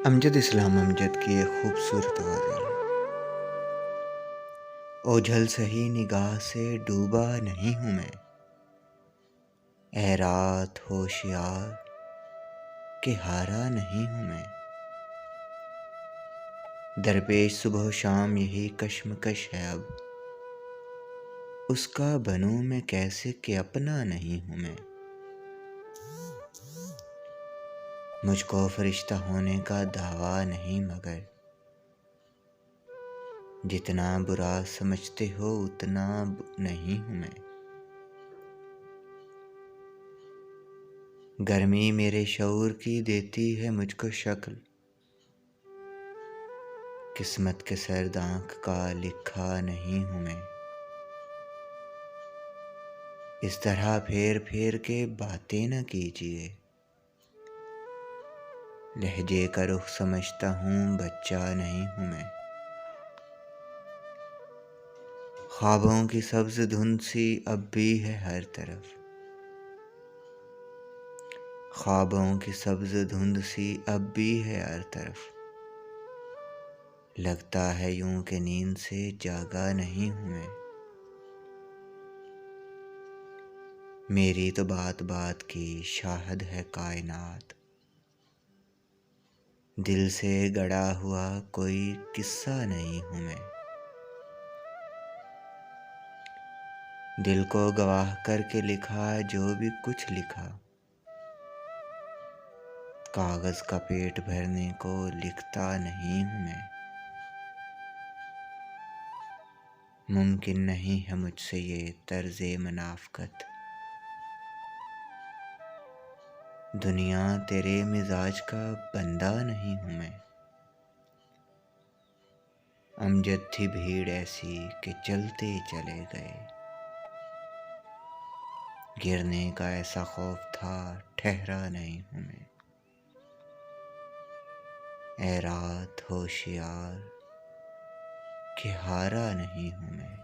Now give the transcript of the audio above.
अमजद इस्लाम अमजद की एक खूबसूरत गज़ल। ओझल सही निगाह से डूबा नहीं हूँ मैं, ए रात होशियार के हारा नहीं हूँ मैं। दरपेश सुबह शाम यही कश्मकश है अब, उसका बनूं मैं कैसे कि अपना नहीं हूँ मैं। मुझको फरिश्ता होने का दावा नहीं, मगर जितना बुरा समझते हो उतना नहीं हूँ मैं। गर्मी मेरे शऊर की देती है मुझको शक्ल, किस्मत के सर्द आँख का लिखा नहीं हूँ मैं। इस तरह फेर फेर के बातें न कीजिए, लहजे का रुख समझता हूँ बच्चा नहीं हूँ मैं। ख्वाबों की सब्ज धुंध सी अब भी है हर तरफ, ख्वाबों की सब्ज धुंध सी अब भी है हर तरफ। लगता है यूं कि नींद से जागा नहीं हूँ मैं। मेरी तो बात बात की शाहद है कायनात, दिल से गढ़ा हुआ कोई किस्सा नहीं हूँ मैं। दिल को गवाह करके लिखा जो भी कुछ लिखा, कागज का पेट भरने को लिखता नहीं हूँ मैं। मुमकिन नहीं है मुझसे ये तर्ज़े मनाफ़कत, दुनिया तेरे मिजाज का बंदा नहीं हूँ मैं। अमजद थी भीड़ ऐसी कि चलते चले गए, गिरने का ऐसा खौफ था ठहरा नहीं हूँ मैं। ए रात होशियार कि हारा नहीं हूँ मैं।